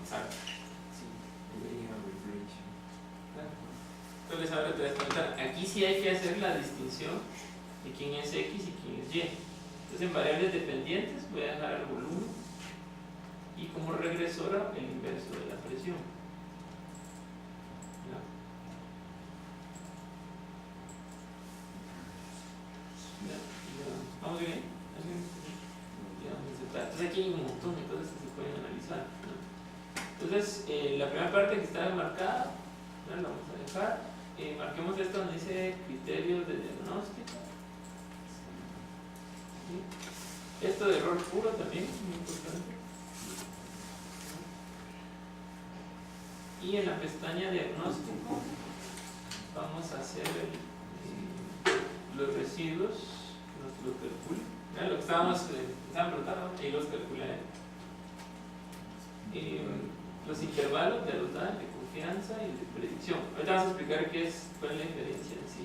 Exacto. Sí. Entonces ahora te das cuenta, aquí sí hay que hacer la distinción de quién es X y quién es Y. Entonces en variables dependientes voy a dejar el volumen y como regresora el inverso de la presión. ¿Ya? ¿Estamos bien? Entonces aquí hay un montón de cosas que se pueden analizar, ¿no? Entonces la primera parte que está marcada, ¿no? La vamos a dejar. Marquemos esto donde dice criterios de diagnóstico. ¿Sí? Esto de error puro también, muy importante. Y en la pestaña diagnóstico vamos a hacer los residuos, los calculen. ¿Ya? Lo que estaban preguntando, y los calculé. Los intervalos de los datos de confianza y de predicción. Ahorita vamos a explicar cuál es la diferencia en sí.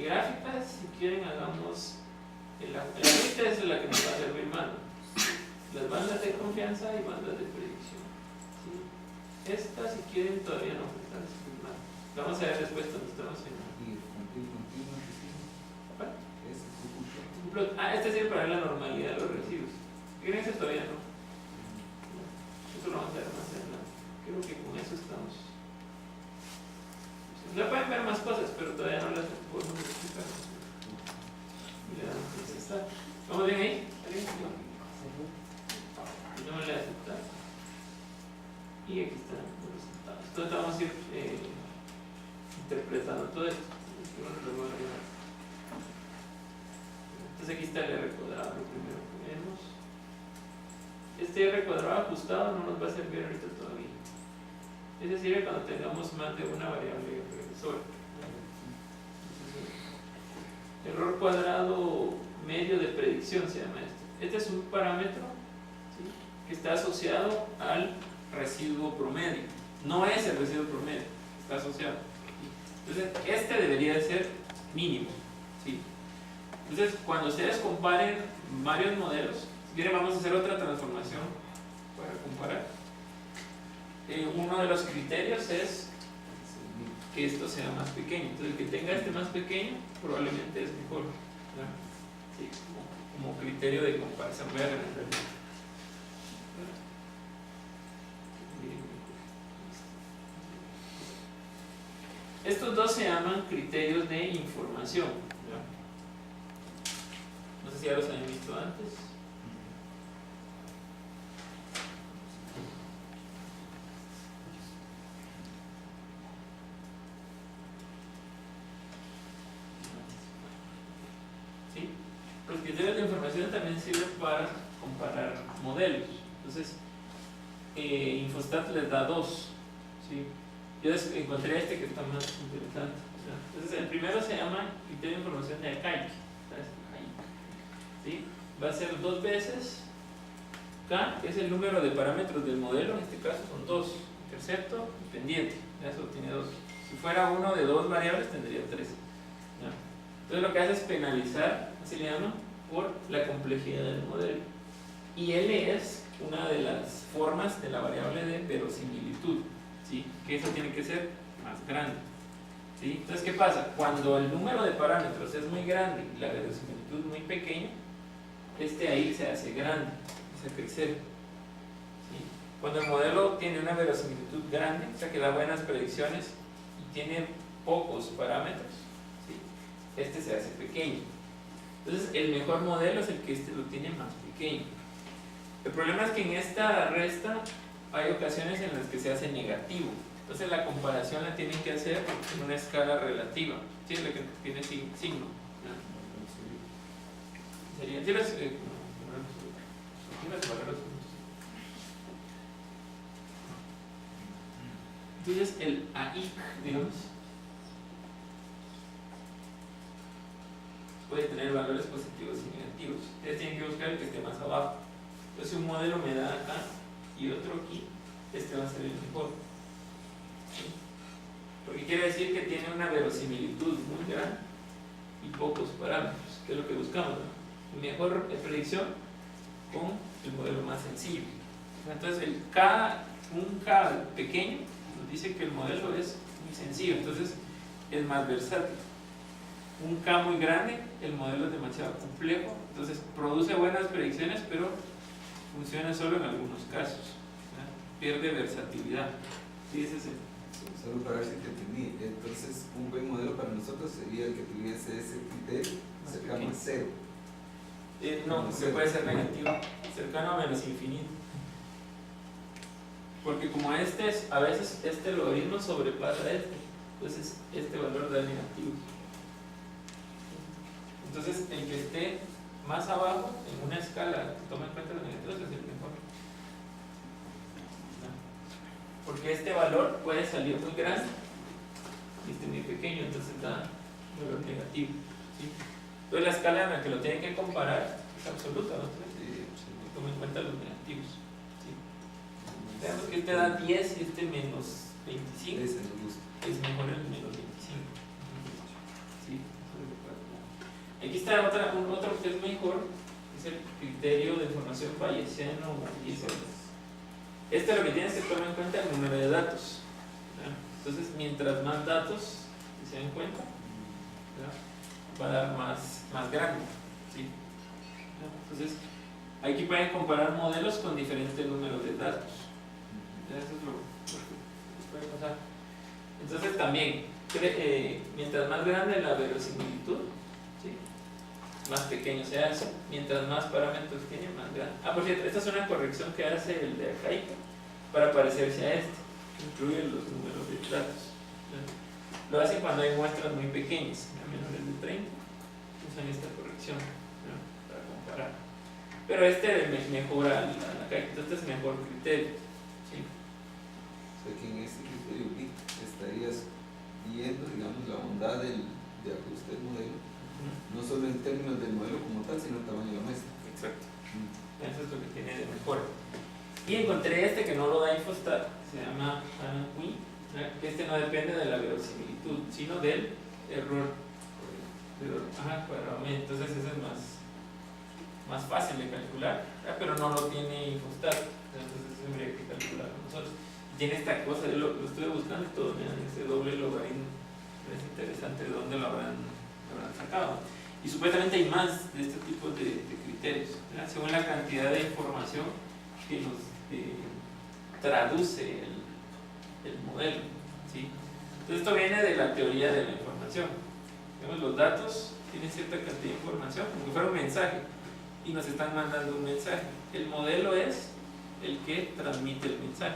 Gráficas, si quieren, hagamos. La lista es la que nos va a servir más, ¿no? Las bandas de confianza y bandas de predicción. ¿Sí? Estas, si quieren, todavía no están servir más. Vamos a ver después cuando estamos en. Este sirve para ver la normalidad de los residuos. Fíjense, todavía no. Eso lo vamos a ver más adelante. Creo que con eso estamos. Ya pueden ver más cosas, pero todavía no las podemos explicar. ¿Vamos bien ahí? No le aceptar. Y aquí están los resultados. Entonces vamos a ir interpretando todo esto. Entonces aquí está el R cuadrado, lo primero que vemos. Este R cuadrado ajustado no nos va a servir ahorita todavía. Ese sirve cuando tengamos más de una variable regresora. Error cuadrado medio de predicción se llama esto. Este es un parámetro, ¿sí?, que está asociado al residuo promedio. No es el residuo promedio, está asociado. Entonces, este debería ser mínimo, ¿sí? Entonces, cuando ustedes comparen varios modelos, si quieren vamos a hacer otra transformación para comparar. Uno de los criterios es que esto sea más pequeño. Entonces, el que tenga este más pequeño probablemente es mejor, ¿no? Sí, como criterio de comparación. Voy a ganar. Estos dos se llaman criterios de información, ¿no? No sé si ya los habían visto antes. ¿Sí? Los criterios de información también sirven para comparar modelos. Entonces, Infostat les da dos, ¿sí? Yo encontré este que está más interesante. Entonces, el primero se llama criterio de información de Akaike. ¿Sí? Va a ser 2 veces K, que es el número de parámetros del modelo, en este caso son 2, intercepto y pendiente. Eso tiene 2. Si fuera uno de 2 variables, tendría 3. ¿Ya? Entonces, lo que hace es penalizar, así le llaman, por la complejidad del modelo. Y L es una de las formas de la variable de verosimilitud, ¿sí?, que eso tiene que ser más grande, ¿sí? Entonces, ¿qué pasa? Cuando el número de parámetros es muy grande y la verosimilitud muy pequeña, ahí se hace grande, se hace crecer, ¿sí? Cuando el modelo tiene una verosimilitud grande, o sea que da buenas predicciones y tiene pocos parámetros, ¿sí?, se hace pequeño. Entonces, el mejor modelo es el que lo tiene más pequeño. El problema es que en esta resta hay ocasiones en las que se hace negativo. Entonces la comparación la tienen que hacer en una escala relativa, ¿sí?, la que tiene signo, ¿no? Sería, entonces el AIC, digamos, puede tener valores positivos y negativos. Ustedes tienen que buscar el que esté más abajo. Entonces, un modelo me da acá y otro aquí, va a ser el mejor, ¿sí? Porque quiere decir que tiene una verosimilitud muy grande y pocos parámetros, que es lo que buscamos, ¿no? Mejor predicción con el modelo más sencillo. Entonces un K pequeño nos dice que el modelo es muy sencillo, entonces es más versátil. Un K muy grande, el modelo es demasiado complejo, entonces produce buenas predicciones, pero funciona solo en algunos casos, ¿verdad? Pierde versatilidad. Sí, ese es el. Solo para ver si te entendí. Entonces, un buen modelo para nosotros sería el que tuviese ese criterio cercano a cero. No, porque puede ser negativo, cercano a menos infinito. Porque como a veces este logaritmo sobrepasa entonces este valor da negativo. Entonces el que esté más abajo en una escala que tome en cuenta los negativos es el mejor. Porque este valor puede salir muy grande y este muy pequeño, entonces da un valor negativo, ¿sí? Entonces la escala en la que lo tienen que comparar es absoluta, ¿no? Toma en cuenta los negativos, ¿sí? Veamos que este da 10 y este menos 25. Ese me gusta. Es mejor el menos 25. ¿Sí? Aquí está otro que es mejor, es el criterio de formación bayesiano o ISO. Este lo que tienes que tomar en cuenta es el número de datos, ¿verdad? Entonces, mientras más datos se den cuenta, ¿verdad?, va a dar más grande, ¿sí? Entonces, aquí pueden comparar modelos con diferentes números de datos. Eso es lo que puede pasar. Entonces, también, mientras más grande la verosimilitud, ¿sí?, más pequeño se hace. Mientras más parámetros tiene, más grande. Por cierto, esta es una corrección que hace el de Arcaica para parecerse a este. Incluye los números de datos. Lo hacen cuando hay muestras muy pequeñas, menores de 30. Usan esta corrección, ¿no?, para comparar. Pero este mejora la Arcaica, entonces este es mejor criterio, ¿sí? O sea que en este criterio estarías viendo, digamos, la bondad de ajuste del modelo, no solo en términos del modelo como tal, sino el tamaño de la muestra. Exacto. Eso es lo que tiene de mejor. Y encontré este que no lo da Infostat, se llama Hanaqui, que este no depende de la verosimilitud, sino del error cuadrado. Entonces ese es más fácil de calcular, pero no lo tiene Infostat, entonces eso habría que calcularlo nosotros. Tiene esta cosa, yo lo estuve buscando y todo, miren, este doble logaritmo, es interesante de dónde lo habrán sacado. Y supuestamente hay más de este tipo de criterios, ¿verdad?, según la cantidad de información que nos traduce el modelo, ¿sí? Entonces esto viene de la teoría de la información. Digamos, los datos tienen cierta cantidad de información, como que fuera un mensaje, y nos están mandando un mensaje. El modelo es el que transmite el mensaje.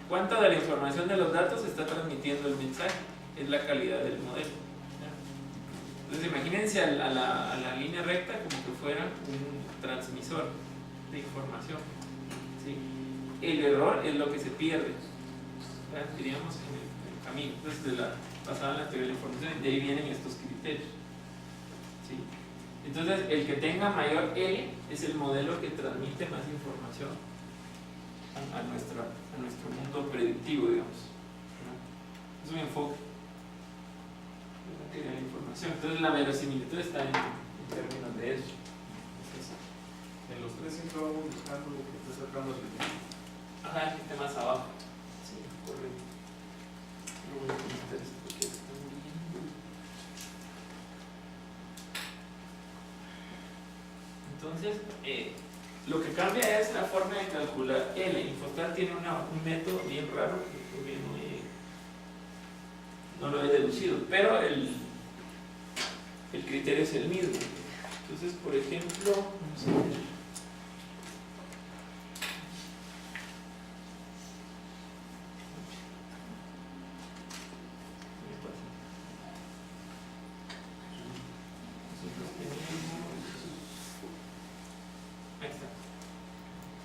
¿Cuánta de la información de los datos está transmitiendo el mensaje? Es la calidad del modelo. Entonces imagínense a la línea recta como que fuera un transmisor de información, ¿sí? El error es lo que se pierde, ¿verdad?, diríamos en el camino. Entonces basada en la teoría de la información, de ahí vienen estos criterios, ¿sí? Entonces el que tenga mayor L es el modelo que transmite más información a nuestro mundo predictivo, digamos, ¿verdad? Es un enfoque de la información. Entonces la verosimilitud está en términos de eso. En los tres siempre vamos buscando lo que está sacando el ritmo. Ajá, el que esté más abajo. Sí, correcto. No voy a comentar esto porque está muriendo. Entonces, lo que cambia es la forma de calcular L. Infostat tiene un método bien raro que todavía no lo he deducido, pero el criterio es el mismo. Entonces, por ejemplo, vamos a ver.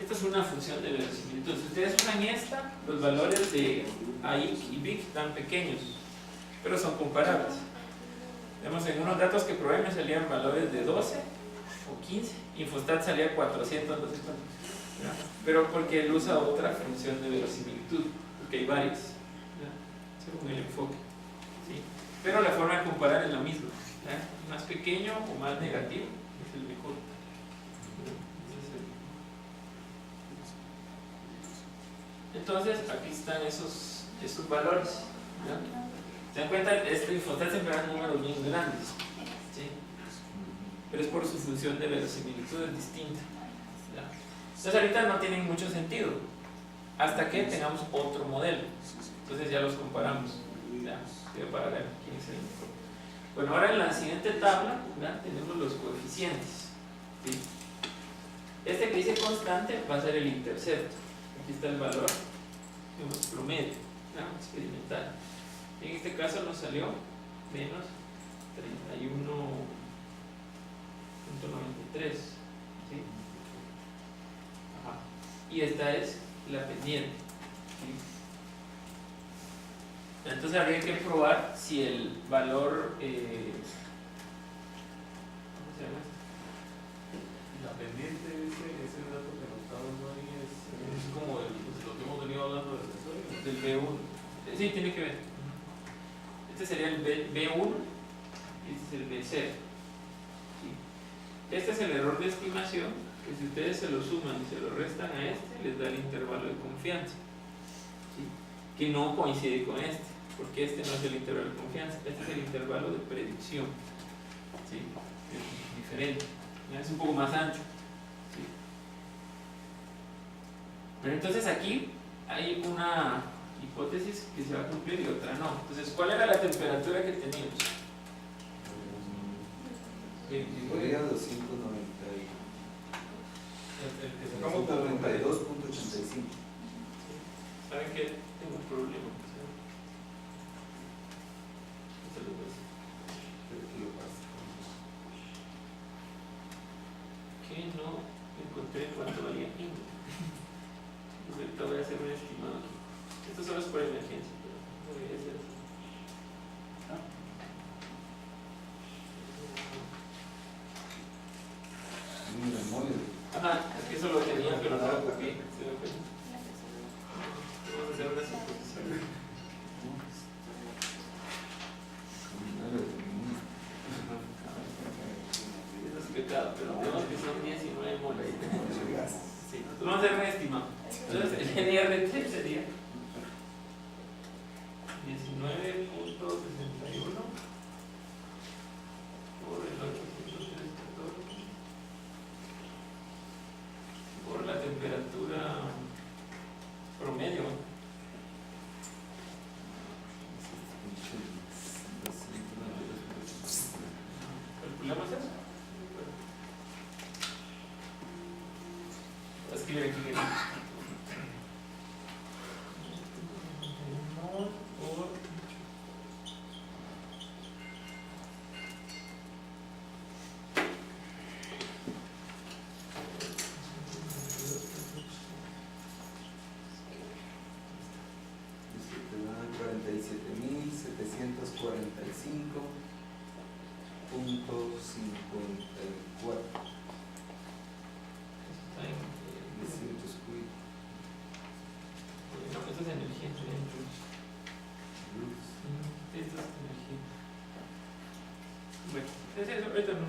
Esta es una función de verosimilitud. Si ustedes usan esta, los valores de AIC y BIC dan pequeños, pero son comparables. Vemos en unos datos que probé me salían valores de 12 o 15, Infostat salía 400, no sé cuánto, ¿ya? Pero porque él usa otra función de verosimilitud, porque hay varias, ¿ya?, según el enfoque, ¿sí? Pero la forma de comparar es la misma, ¿ya? Más pequeño o más negativo es el mejor. Entonces aquí están esos valores, ¿ya? ¿Se dan cuenta? Este infostat siempre dan números bien grandes, ¿sí? Pero es por su función de verosimilitud, es distinta, ¿ya? Entonces ahorita no tienen mucho sentido hasta que tengamos otro modelo. Entonces ya los comparamos, ¿ya? Para ver quién es el mejor. Bueno, ahora en la siguiente tabla, ¿ya? Tenemos los coeficientes, ¿sí? Este que dice constante va a ser el intercepto. Aquí está el valor, digamos, promedio, ¿ya? Experimental. En este caso nos salió menos 31.93, ¿sí? Ajá. Y esta es la pendiente, ¿sí? Entonces habría que probar si el valor ¿cómo se llama? La pendiente, ese dato que nos está dando ahí es como lo que hemos venido hablando desde el Del B1. Sí, tiene que ver. Este sería el B1 y este es el B0. ¿Sí? Este es el error de estimación, que si ustedes se lo suman y se lo restan a este, les da el intervalo de confianza, ¿sí? Que no coincide con este, porque este no es el intervalo de confianza, este es el intervalo de predicción, ¿sí? Es diferente, ¿ya? Es un poco más ancho, ¿sí? Pero entonces aquí hay una hipótesis que se va a cumplir y otra no. Entonces, ¿cuál era la temperatura que teníamos? Sería 290. el que sacamos por 92.85. ¿Saben qué? Tengo un problema. Se lo voy a decir. Que no encontré cuánto valía Ingo. Entonces ahorita voy a hacer un estimado aquí. Esto solo es por emergencia, pero no voy a hacer así. Ajá, es que eso lo tenía, pero no lo copié. ¿Se me fue? Vamos a hacer una suposición. Eso es pecado, pero tenemos que son 19 moles. Sí, entonces vamos a hacer un estimado. Entonces el NR3 sería 19.61 por el 8.314 por la temperatura promedio. ¿Calculamos eso? Escribe aquí que ahorita no.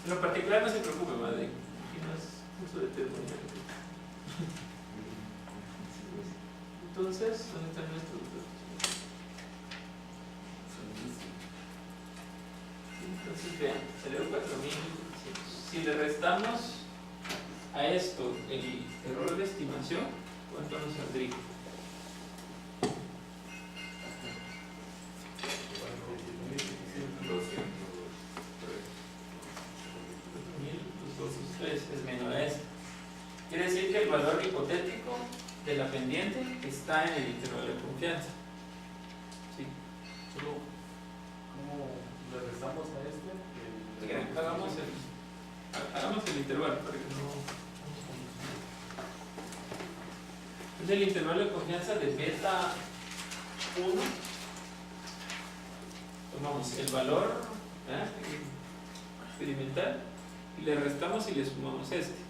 En lo particular no se preocupe, madre. Aquí no es uso de termodinámica. Entonces, ¿dónde están nuestros datos? Entonces, vean, salió 4.000. Si le restamos a esto el error de estimación, ¿cuánto nos saldría? Es menor a este. Quiere decir que el valor hipotético de la pendiente está en el intervalo de confianza. ¿Sí? Solo, ¿cómo le restamos a este? Hagamos el intervalo para que no. Es el intervalo de confianza de beta 1. Tomamos el valor experimental y le restamos y le sumamos este.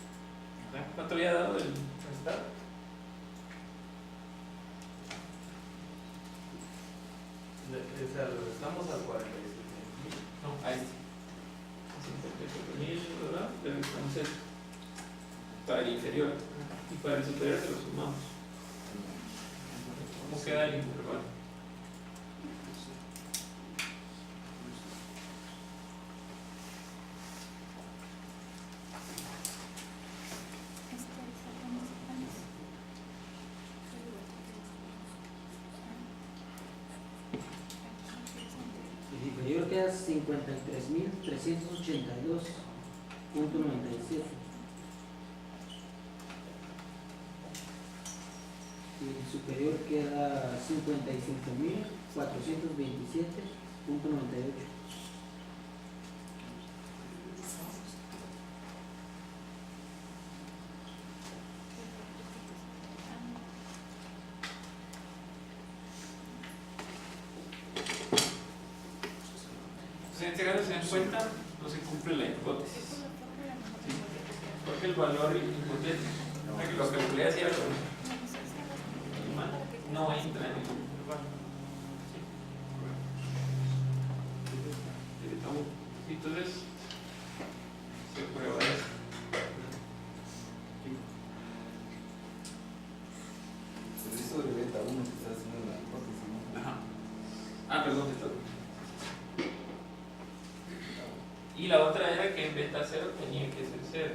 ¿Cuánto había dado el restar? O sea, le restamos al 47.000. No, a este. 54.000, ¿verdad? Le restamos este. para el inferior, y para el superior se lo sumamos. ¿Cómo queda el intervalo? El inferior queda 53.382.97. Y el superior queda 55.427.98. En este caso, se dan cuenta, no se cumple la hipótesis. ¿Sí? Porque el valor hipotético, que lo calculé así, no entra en el intervalo. ¿Sí? Entonces, se prueba eso. Pero es sobre beta 1 que está haciendo la hipótesis, ¿no? Ajá. Ah, perdón, beta 1. Y la otra era que en beta 0 tenía que ser 0.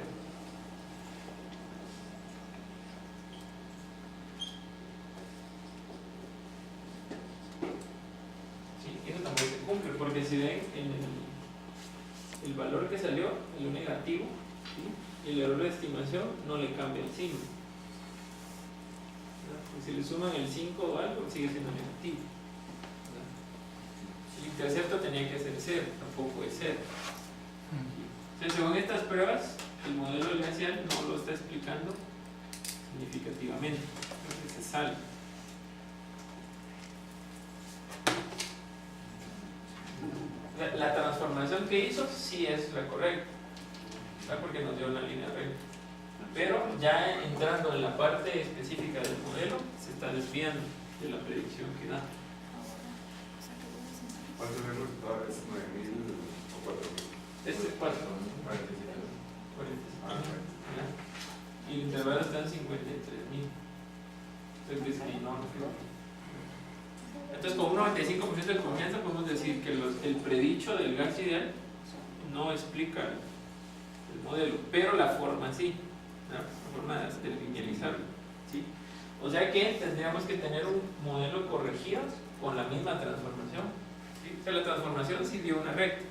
Sí, eso también se cumple, porque si ven el valor que salió, el negativo, ¿sí? Y el error de estimación no le cambia el signo. Si le suman el 5 o algo, sigue siendo negativo. El intercepto tenía que ser 0, tampoco es 0. Entonces, según estas pruebas, el modelo glacial no lo está explicando significativamente, porque se sale. La transformación que hizo sí es la correcta, ¿verdad? Porque nos dio una línea recta. Pero ya entrando en la parte específica del modelo, se está desviando de la predicción que da. ¿Cuánto es el resultado? ¿Es 9.000 o 4.000? Este es 4. 47. Y el intervalo está en 53.000. Entonces disminó. Entonces, con un 95% de confianza podemos decir que el predicho del gas ideal no explica el modelo, pero la forma sí, ¿no? La forma de linealizarlo, ¿sí? O sea que tendríamos que tener un modelo corregido con la misma transformación, ¿sí? O sea, la transformación sí dio una recta,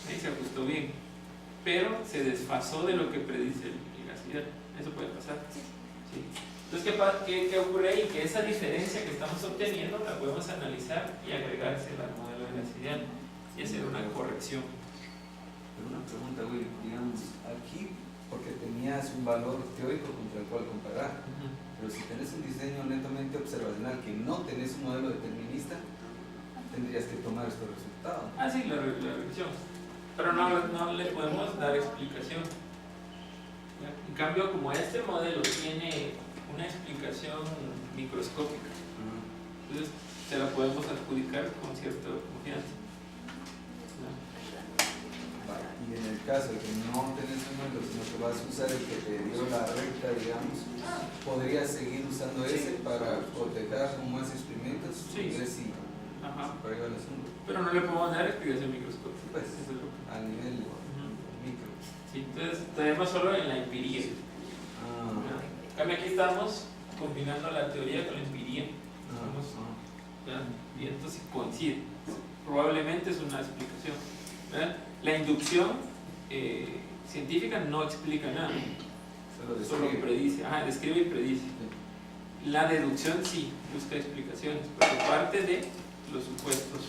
ahí se ajustó bien, pero se desfasó de lo que predice el gas ideal. Eso puede pasar, ¿sí? Entonces, ¿qué ocurre ahí? Que esa diferencia que estamos obteniendo la podemos analizar y agregársela al modelo de gas ideal y hacer una corrección. Pero una pregunta, güey, digamos, aquí, porque tenías un valor teórico contra el cual comparar, pero si tenés un diseño netamente observacional que no tenés un modelo determinista, tendrías que tomar estos resultados. Ah, sí, la regresión. Pero no le podemos dar explicación. En cambio, como este modelo tiene una explicación microscópica, entonces se la podemos adjudicar con cierta confianza. Y en el caso de que no tenés un modelo, sino que vas a usar el que te dio la recta, digamos, podrías seguir usando ese para proteger como hace experimentos, Sí. y ver si Ajá. para el asunto. Pero no le podemos dar explicación microscópica. Pues, Eso es lo que- a nivel micro. Sí, entonces tenemos solo en la empiría. Ah, En cambio, aquí estamos combinando la teoría con la empiría. ¿Verdad? Y entonces coincide. Probablemente es una explicación. ¿Verdad? La inducción científica no explica nada, solo describe. predice. Ajá, describe y predice. La deducción sí busca explicaciones, porque parte de los supuestos,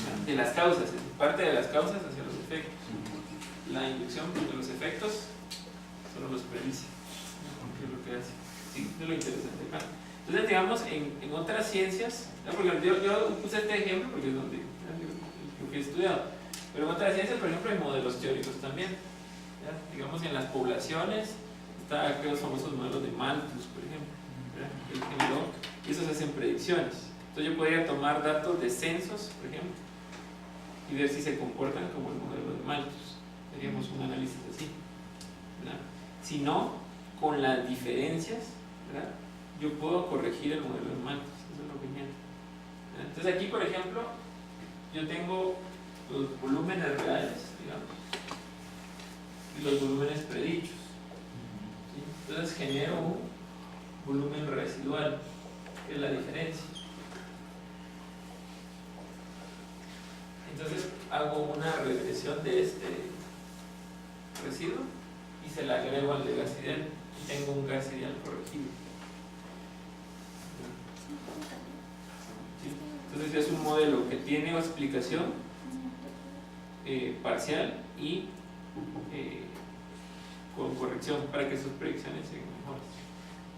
¿verdad? De las causas, parte de las causas hacia los efectos. La inducción de los efectos solo los predice, ¿no? ¿Qué es lo que hace? Sí, es lo interesante acá. Entonces, digamos, en otras ciencias, ¿no? Porque yo puse este ejemplo porque es donde lo que he estudiado, pero en otras ciencias, por ejemplo, hay modelos teóricos también, ¿ya? Digamos, en las poblaciones está aquellos famosos modelos de Malthus, por ejemplo, ¿verdad? Que él generó, y esos hacen predicciones. Entonces yo podría tomar datos de censos, por ejemplo, y ver si se comportan como el modelo de Malthus. Haríamos un análisis así, ¿verdad? sino con las diferencias, ¿verdad? Yo puedo corregir el modelo de Malthus. Eso es lo genial. Entonces aquí, por ejemplo, yo tengo los volúmenes reales, digamos, y los volúmenes predichos, ¿sí? Entonces genero un volumen residual, que es la diferencia. Entonces hago una regresión de este residuo y se la agrego al de gas ideal y tengo un gas ideal corregido. ¿Sí? Entonces es un modelo que tiene explicación parcial y con corrección para que sus predicciones sean mejores.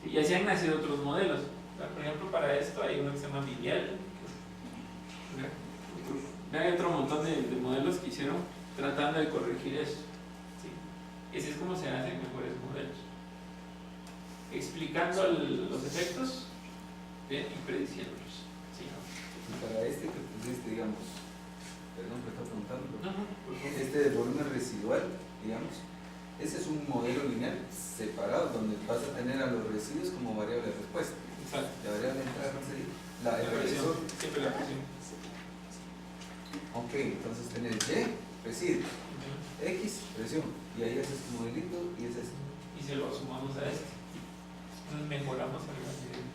¿Sí? Y así han nacido otros modelos. Por ejemplo, para esto hay uno que se llama Bilial. Hay otro montón de modelos que hicieron tratando de corregir eso. ¿Sí? Y así es como se hacen mejores modelos. Explicando los efectos y prediciéndolos. ¿Sí? Y para este que pusiste, digamos, perdón que está preguntando, No, por favor. este de volumen residual, digamos, ese es un modelo lineal separado donde vas a tener a los residuos como variable de respuesta. Exacto. La variable de entrada no sería La el presión, regresor. siempre la presión. Ok, entonces tenés Y, residuo, X, presión, y ahí haces tu modelito y es este. Y se lo sumamos a este. Entonces mejoramos el gas ideal.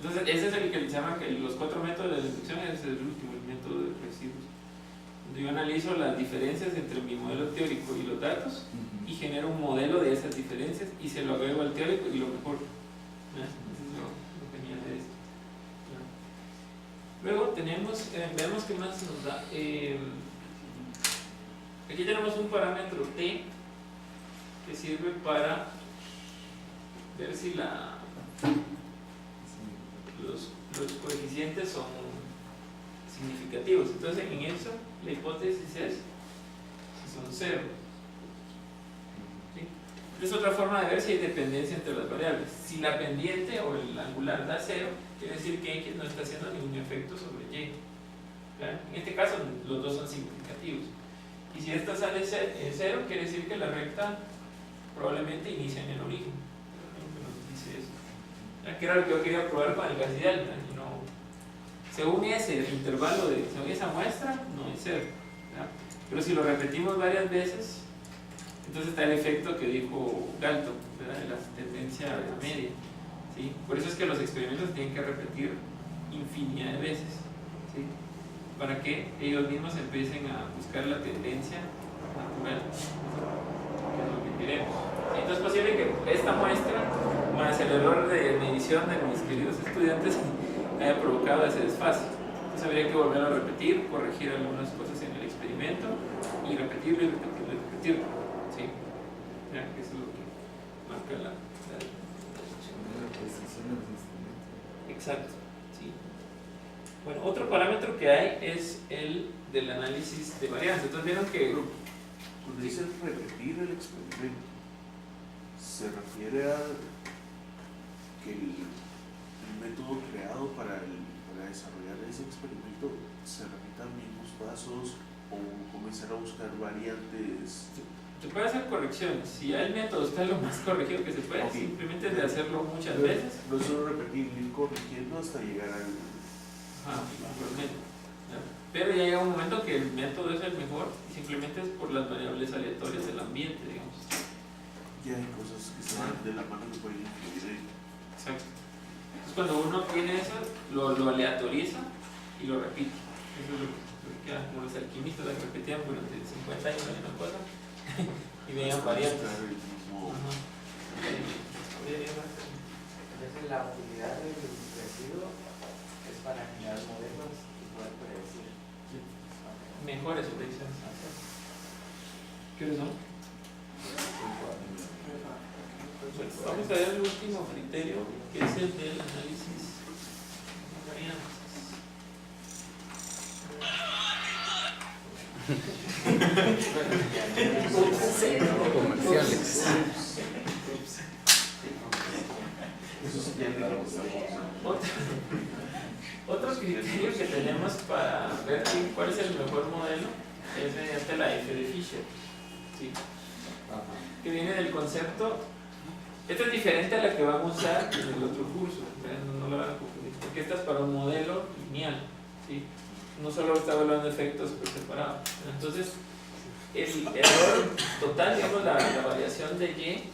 Entonces ese es el que se llama que los 4 métodos de deducción, ese es el último, el método de residuos. Donde yo analizo las diferencias entre mi modelo teórico y los datos y genero un modelo de esas diferencias y se lo agrego al teórico y lo mejor. Eso es lo genial de esto. Luego tenemos, veamos qué más nos da. Aquí tenemos un parámetro T que sirve para ver si los coeficientes son significativos. Entonces en eso la hipótesis es si son 0. ¿Sí? Es otra forma de ver si hay dependencia entre las variables. Si la pendiente o el angular da 0, quiere decir que X no está haciendo ningún efecto sobre Y. ¿Claro? En este caso los dos son significativos. Y si esta sale 0, quiere decir que la recta probablemente inicia en el origen. Nos dice eso. Que era lo que yo quería probar con el gas ideal. Y no, según ese intervalo, según esa muestra, no es 0. ¿Verdad? Pero si lo repetimos varias veces, entonces está el efecto que dijo Galton, ¿verdad? De la tendencia a la media. ¿Sí? Por eso es que los experimentos se tienen que repetir infinidad de veces, ¿sí? Para que ellos mismos empiecen a buscar la tendencia natural, que es lo que queremos. ¿Sí? Entonces es posible que esta muestra, más el error de medición de mis queridos estudiantes, haya provocado ese desfase. Entonces habría que volver a repetir, corregir algunas cosas en el experimento y repetirlo y repetirlo y repetirlo. ¿Sí? Ya, que eso es lo que marca la precisión de los instrumentos. exacto. ¿Sí? Bueno, otro parámetro que hay es el del análisis de varianza. Entonces vieron que Cuando dice repetir el experimento, se refiere a que el método creado para desarrollar ese experimento se repita los mismos pasos o comenzar a buscar variantes. se puede hacer correcciones. Si ya el método está lo más corregido que se puede, Ok. simplemente es de hacerlo muchas veces. No solo repetir, ir corrigiendo hasta llegar al... Igualmente. Pero ya llega un momento que el método es el mejor y simplemente es por las variables aleatorias del ambiente, digamos. Ya hay cosas que se van de la mano que pueden influir en... Exacto. Entonces cuando uno tiene eso, lo aleatoriza y lo repite. Eso es lo que queda, como los alquimistas que repetían durante 50 años la misma cosa y veían variantes. El mismo... Ajá. Entonces la utilidad del residuo es para generar modelos y poder predecir. Mejores predicciones. ¿Qué hora son? Bueno, vamos a ver el último criterio, que es el del análisis de varianzas. Comerciales. Otro criterio que tenemos para ver cuál es el mejor modelo es mediante la F de Fisher. ¿Sí? Que viene del concepto. Esta es diferente a la que van a usar en el otro curso, no la van a confundir, porque esta es para un modelo lineal, ¿sí? No solo está evaluando efectos por separado. Entonces, el error total, digamos, la variación de Y,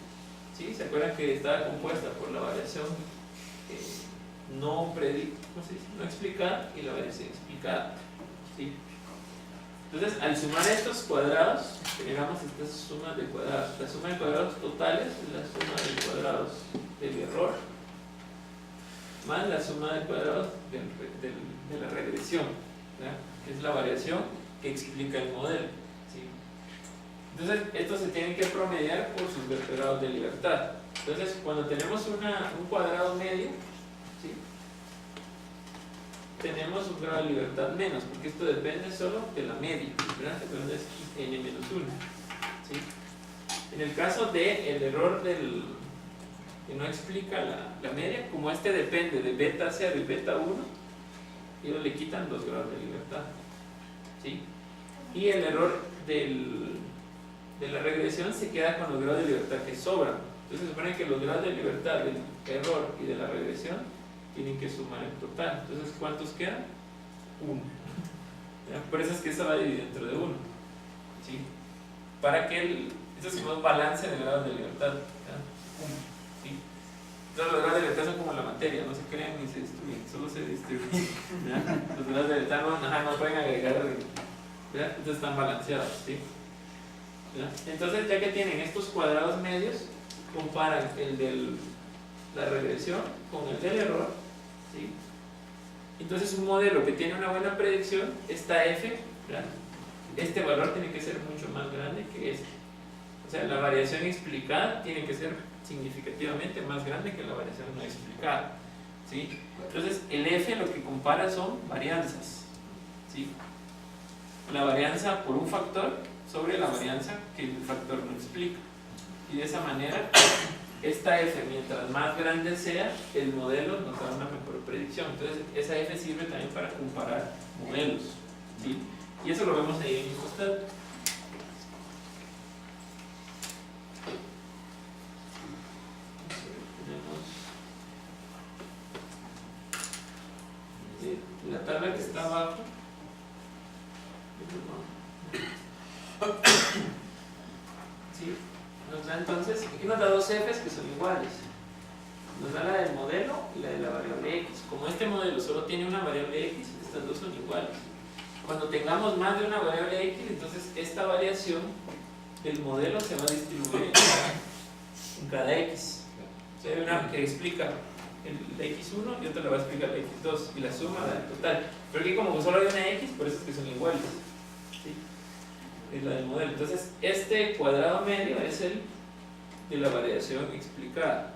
¿sí? ¿Se acuerdan que estaba compuesta por la variación no explicada y la variación explicada? ¿Sí? Entonces, al sumar estos cuadrados, generamos estas sumas de cuadrados. La suma de cuadrados totales es la suma de cuadrados del error más la suma de cuadrados de la regresión, ¿verdad? Que es la variación que explica el modelo, ¿sí? Entonces, estos se tienen que promediar por sus vertebrados de libertad. Entonces, cuando tenemos un cuadrado medio, ¿sí? Tenemos un grado de libertad menos, porque esto depende solo de la media, ¿verdad? Entonces es n menos 1, ¿sí? En el caso del error que no explica la media, como este depende de beta 0 y beta 1, ellos le quitan 2 grados de libertad, ¿sí? Y el error de la regresión se queda con los grados de libertad que sobran. Entonces se supone que los grados de libertad del error y de la regresión tienen que sumar el total. Entonces, ¿cuántos quedan? 1. Por eso es que eso va a dividir dentro de 1, ¿sí? Para que esto es un balance de grados de libertad, ¿sí? Entonces, los grados de libertad son como la materia, no se crean ni se destruyen, solo se distribuyen, ¿verdad? Los grados de libertad no pueden agregar, ¿verdad? Entonces están balanceados, ¿sí? ¿verdad? Entonces, ya que tienen estos cuadrados medios, comparan el de la regresión con el del error, ¿sí? Entonces, un modelo que tiene una buena predicción, esta f, ¿verdad? Este valor tiene que ser mucho más grande que este. O sea, la variación explicada tiene que ser significativamente más grande que la variación no explicada, ¿sí? Entonces, el f lo que compara son varianzas, ¿sí? La varianza por un factor sobre la varianza que el factor no explica. Y de esa manera, esta f, mientras más grande sea, el modelo nos da una mejor predicción. Entonces, esa f sirve también para comparar modelos, ¿sí? Y eso lo vemos ahí en el costado. Tenemos la tabla que está abajo. ¿Sí? Nos da entonces, aquí nos da dos f's que son iguales. Nos da la del modelo y la de la variable x. Como este modelo solo tiene una variable x, estas dos son iguales. Cuando tengamos más de una variable x, entonces esta variación del modelo se va a distribuir en cada x. O sea, hay una que explica la x1 y otra la va a explicar la x2 y la suma da el total. Pero aquí como solo hay una x, por eso es que son iguales, ¿sí? Es la del modelo. Entonces, este cuadrado medio es el de la variación explicada.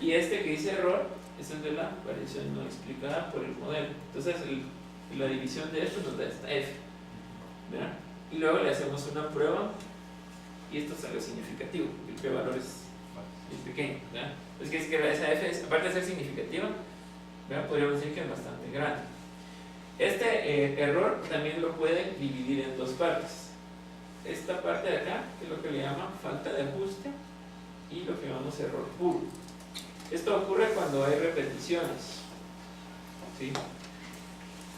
Y este que dice error es el de la variación no explicada por el modelo. Entonces, la división de esto nos da esta f, ¿verdad? Y luego le hacemos una prueba y esto sale significativo, el p-valor es pequeño, ¿verdad? Es que esa f, aparte de ser significativa, ¿verdad? Podríamos decir que es bastante grande. Este error también lo puede dividir en dos partes. Esta parte de acá, que es lo que le llaman falta de ajuste, y lo que llamamos error puro. Esto ocurre cuando hay repeticiones, ¿sí?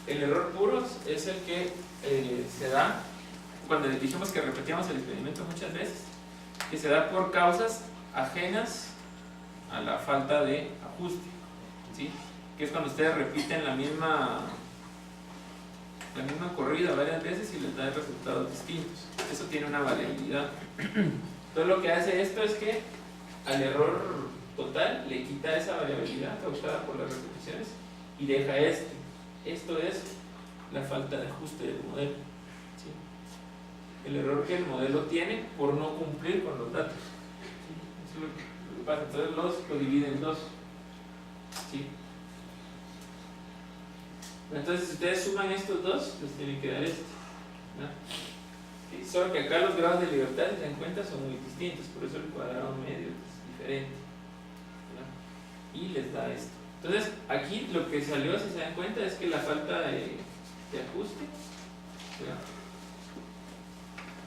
El error puro es el que se da cuando dijimos que repetíamos el experimento muchas veces, que se da por causas ajenas a la falta de ajuste, ¿sí? Que es cuando ustedes repiten la misma corrida varias veces y les da resultados distintos. Eso tiene una variabilidad. Entonces lo que hace esto es que al error total le quita esa variabilidad causada por las repeticiones y deja este. Esto es la falta de ajuste del modelo, ¿sí? El error que el modelo tiene por no cumplir con los datos, ¿sí? Eso es lo que pasa. Entonces lo divide en dos, ¿sí? Entonces, si ustedes suman estos dos, les tienen que dar este, ¿no? ¿Sí? Solo que acá los grados de libertad, si se dan cuenta, son muy distintos, por eso el cuadrado medio es diferente, ¿no? Y les da esto. Entonces, aquí lo que salió, si se dan cuenta, es que la falta de ajuste, ¿no?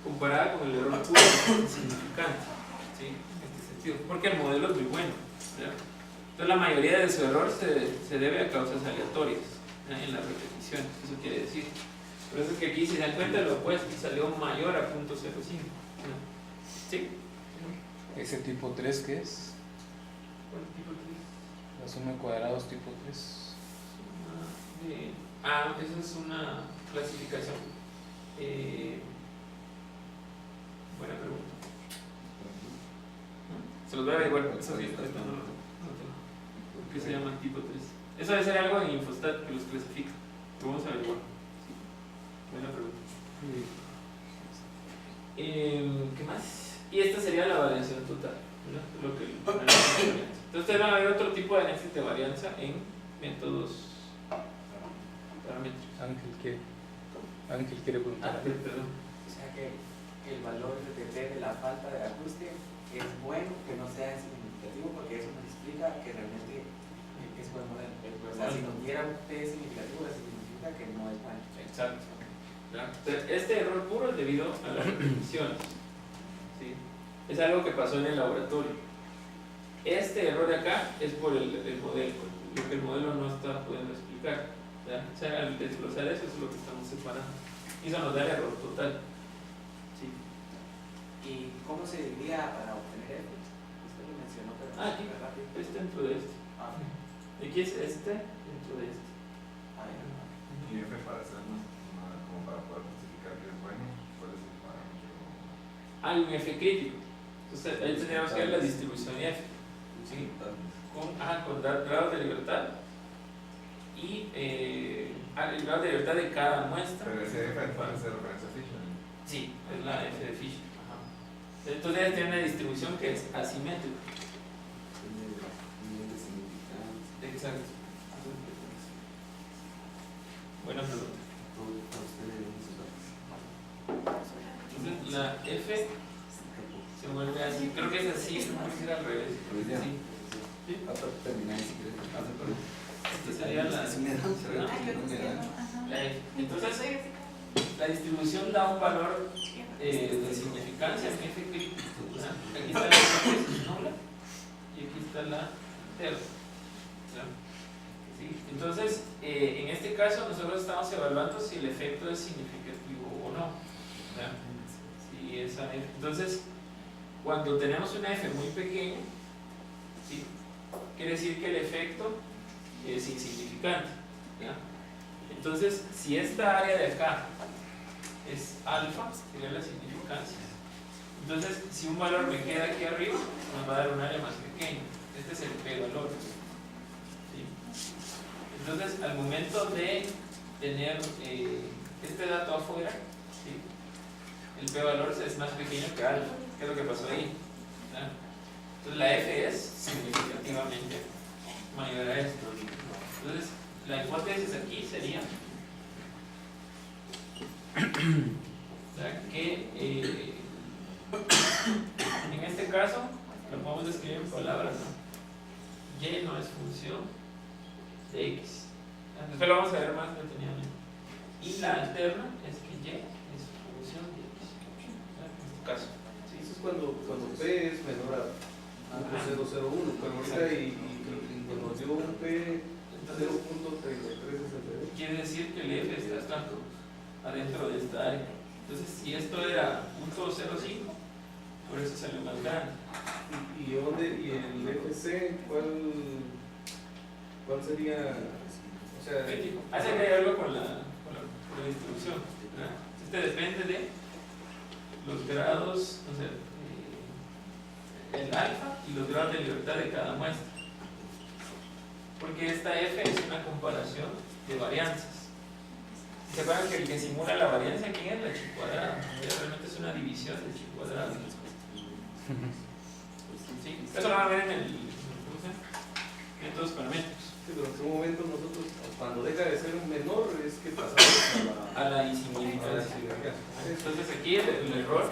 Comparada con el error puro, es insignificante, ¿sí? En este sentido, porque el modelo es muy bueno, ¿verdad? Entonces la mayoría de su error se debe a causas aleatorias, ¿verdad? En las repeticiones, eso quiere decir. Por eso es que aquí, si se dan cuenta, lo opuesto salió mayor a 0.05, ¿verdad? ¿Sí? ¿Ese tipo 3 qué es? ¿Cuál tipo de La suma de cuadrados tipo 3. esa es una clasificación. Buena pregunta. Se los voy a averiguar. Eso sí, ahorita no lo tengo. ¿Por qué se llaman tipo 3? Eso debe ser algo en Infostat que los clasifica. Lo vamos a averiguar. Sí. Buena pregunta. ¿Qué más? Y esta sería la variación total, ¿verdad? Entonces ustedes van a ver otro tipo de análisis de varianza en métodos paramétricos. Ángel quiere preguntar. Perdón. O sea que el valor de la falta de ajuste es bueno que no sea significativo, porque eso nos explica que realmente es buen modelo. O sea, si nos diera un P significativo, eso significa que no es bueno. Exacto. Este error puro es debido a las repeticiones. ¿Sí? Es algo que pasó en el laboratorio. Este error de acá es por el modelo, lo que el modelo no está pudiendo explicar. ¿Ya? O sea, al desglosar eso es lo que estamos separando. Y eso nos da el error total. ¿Sí? ¿Y cómo se diría para obtener F? Usted lo mencionó, pero Aquí, rápido. este dentro de este. Ah, Aquí es este dentro de este. Y F para hacer como para poder justificar que es bueno, ¿cuál es el parámetro? Hay un F crítico. Entonces ahí tendríamos que ver la distribución F. ¿Sí? Con grados de libertad y el grado de libertad de cada muestra. Pero ese F hace referencia a Fisher. Sí, es la F de Fisher. Ajá. Entonces debe tener una distribución que es asimétrica. Exacto. Buena pregunta. Entonces la F se vuelve así, creo que es así, no sé si era al revés. Sí. ¿Sí? Esta sería la F. Entonces, la distribución da un valor de significancia en F crítico. Aquí está la hipótesis nula y aquí está la terna. ¿Sí? Entonces, en este caso, nosotros estamos evaluando si el efecto es significativo o no. Si esa F. Entonces, cuando tenemos una F muy pequeña, ¿sí? Quiere decir que el efecto es insignificante. ¿Ya? Entonces, si esta área de acá es alfa, sería la significancia. Entonces, si un valor me queda aquí arriba, nos va a dar un área más pequeña. Este es el P valor. ¿Sí? Entonces, al momento de tener este dato afuera, ¿sí? El P valor es más pequeño que alfa. ¿Qué es lo que pasó ahí? ¿Ya? Entonces, la F es significativamente mayor a esto. Entonces, la hipótesis aquí sería que en este caso lo podemos describir en palabras, ¿no? Y no es función de X. Después lo vamos a ver más detenidamente. Y la alterna es que Y es función de X. En este caso. Sí, eso es cuando P es menor a 0.001, pero ahorita y nos dio un P 0.3362. Quiere decir que el F está acá, adentro de esta área. Entonces, si esto era 0.05, por eso salió más grande. ¿Y el FC cuál sería? O sea, Crítico. Hace que algo con la distribución. ¿Verdad? Este depende de los grados, o sea, el alfa y los grados de libertad de cada muestra. Porque esta F es una comparación de varianzas. ¿Se acuerdan que el que simula la varianza aquí es la chi cuadrada? Realmente es una división de chi cuadrada. ¿Sí? Eso lo van a ver en el métodos paramétricos. Sí, pero en este momento nosotros, cuando deja de ser un menor, es que pasamos A la insignificancia. Entonces aquí el error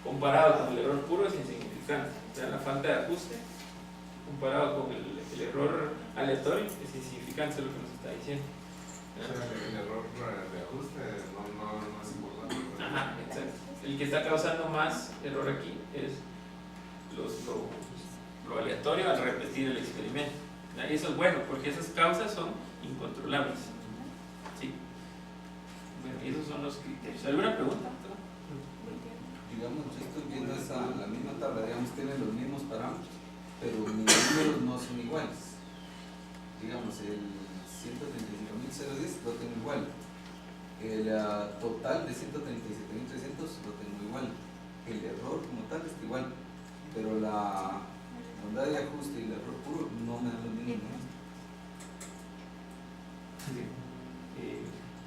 comparado con el error puro es insignificante. O sea, la falta de ajuste comparado con el error aleatorio es insignificante, es lo que nos está diciendo. O sea, el error de ajuste no es importante. Ajá, exacto. El que está causando más error aquí es lo aleatorio al repetir el experimento. Y eso es bueno, porque esas causas son incontrolables. ¿Sí? Bueno, y esos son los criterios. ¿Alguna pregunta? Digamos, yo estoy viendo la misma tabla, digamos, tiene los mismos parámetros, pero mis números no son iguales. Digamos, el 135.010 lo tengo igual. El total de 137.300 lo tengo igual. El error como tal está igual, pero la bondad de ajuste y el error puro no me dan los mismos números.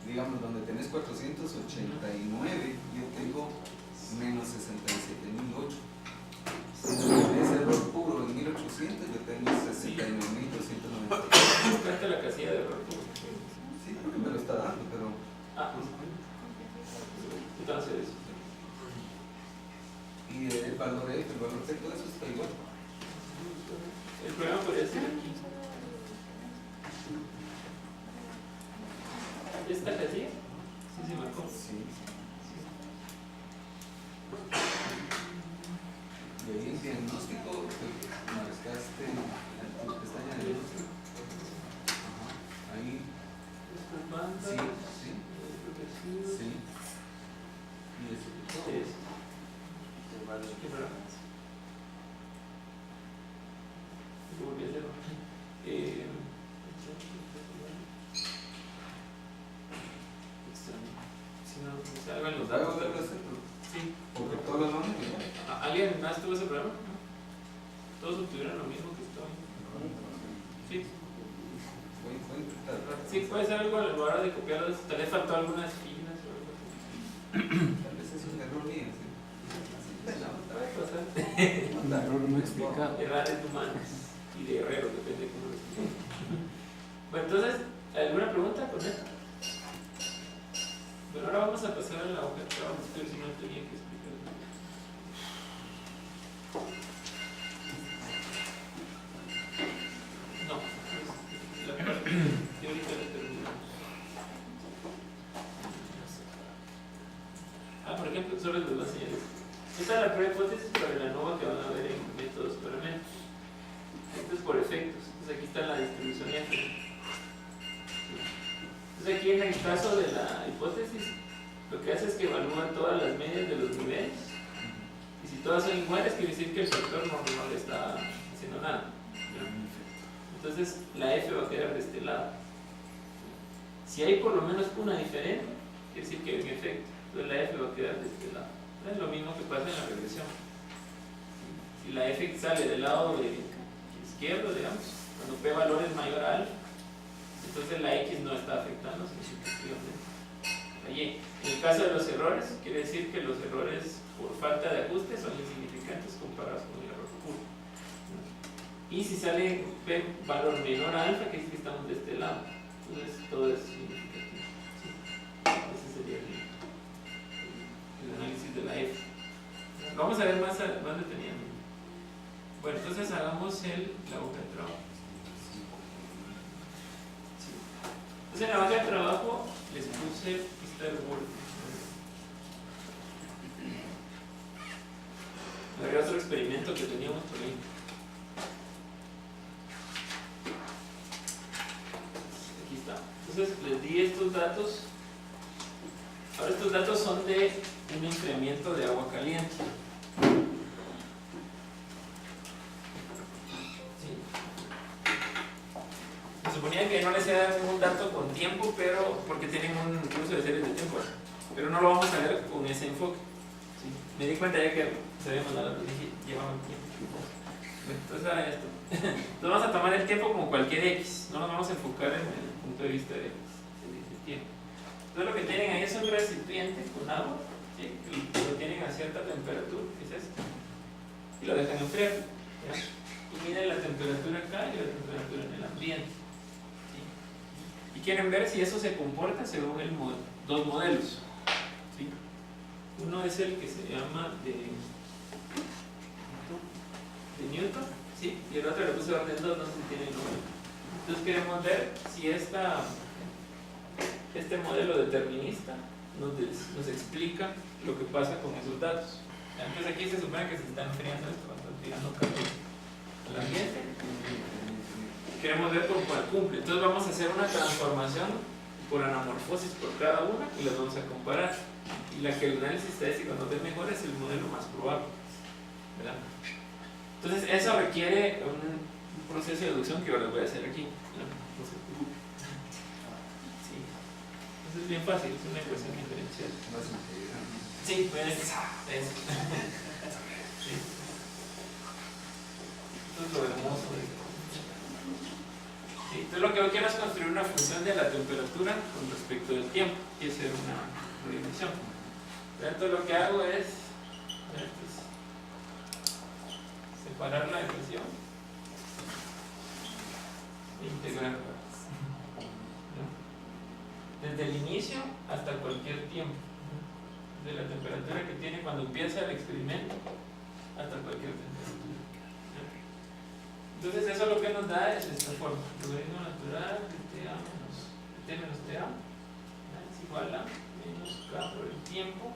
Digamos, donde tenés 489, yo tengo menos 67.008. Si tenés error puro en 1800, yo tengo 69.290. Buscaste la casilla de error puro. Sí, porque me lo está dando, pero Entonces, y el valor F, el valor T, todo eso está igual. el problema podría ser aquí. ¿Esta casilla? Sí, se marcó. Sí. Y ahí en diagnóstico, marcaste la pestaña de diagnóstico. Ajá. Ahí, Estas bandas. sí. Sí. Y eso todo. Es. ¿Qué programa es? Lo volví a hacer. Si no, me salgan los datos. Sí. Porque todos los nombres igual. ¿Alguien más tuvo ese problema? Todos obtuvieron lo mismo que estaba. Sí. Voy a intentar. Sí, puede ser algo a la hora de copiarlos. Tal vez faltó algunas filas o algo así. Tal vez es un error mío, ¿sí? Puede pasar. Un error no explicado. Errores humanos y de herreros, depende de cómo lo expliquen. Bueno, entonces, ¿alguna pregunta con esto? Bueno, ahora vamos a pasar a la hoja de trabajo. Estoy si no tenía que explicar. No, la parte teórica la terminamos. Por ejemplo, solo les voy a enseñar esto. Esta es la prueba de hipótesis para el ANOVA que van a ver en métodos experimentales. Esto es por efectos. Entonces aquí está la distribución F. Entonces aquí en el caso de la hipótesis, lo que hace es que evalúa todas las medias de los niveles. Y si todas son iguales, quiere decir que el factor no le está haciendo nada. Entonces la F va a quedar de este lado. Si hay por lo menos una diferente, quiere decir que hay un efecto. Entonces la F va a quedar de este lado. Es lo mismo que pasa en la regresión. Si la F sale del lado izquierdo, digamos, cuando P valor es mayor a alfa, entonces la X no está afectando significativamente. Allí, en el caso de los errores, quiere decir que los errores por falta de ajuste son insignificantes comparados con el error puro. Y si sale P valor menor a alfa, quiere decir que estamos de este lado. Entonces todo es significativo. ¿Sí? Ese sería el análisis de la F. Lo vamos a ver más detenidamente. Bueno, entonces hagamos la hoja de trabajo. Sí. Entonces en la hoja de trabajo les puse Star Word. Había otro experimento que teníamos por ahí. Aquí está. Entonces les di estos datos. Ahora estos datos son de un enfriamiento de agua caliente. ¿Sí? Se suponía que no les iba a dar ningún dato con tiempo, pero porque tienen un curso de series de tiempo. Pero no lo vamos a ver con ese enfoque. ¿Sí? Me di cuenta ya que se había mandado la dije, llevaban tiempo. Entonces ahora esto. Entonces vamos a tomar el tiempo como cualquier X. No nos vamos a enfocar en el punto de vista de tiempo. Entonces lo que tienen ahí es un recipiente con agua, ¿sí? Que lo tienen a cierta temperatura, que es esto, y lo dejan enfriar, ¿ya? Y miden la temperatura acá y la temperatura en el ambiente, ¿sí? Y quieren ver si eso se comporta según dos modelos, ¿sí? Uno es el que se llama de Newton, ¿sí? Y el otro le puse orden 2, no sé si tiene el nombre. Entonces queremos ver si esta este modelo determinista nos explica lo que pasa con esos datos. Entonces aquí se supone que se está enfriando esto, cuando está tirando calor al ambiente. Queremos ver por cuál cumple. Entonces vamos a hacer una transformación por anamorfosis por cada una y las vamos a comparar. Y la que el análisis estadístico nos dé mejor es el modelo más probable, ¿verdad? Entonces eso requiere un proceso de deducción que yo les voy a hacer aquí. No se preocupen. Sí. Entonces es bien fácil, es una ecuación diferencial. Sí, pues eso. Sí. Esto es lo hermoso de esto. Sí, entonces lo que yo quiero es construir una función de la temperatura con respecto del tiempo y hacer una dimensión. Entonces lo que hago es separar la ecuación e integrar desde el inicio hasta cualquier tiempo, de la temperatura que tiene cuando empieza el experimento hasta cualquier temperatura. Entonces eso lo que nos da es esta forma: logaritmo natural de t menos ta es igual a menos k por el tiempo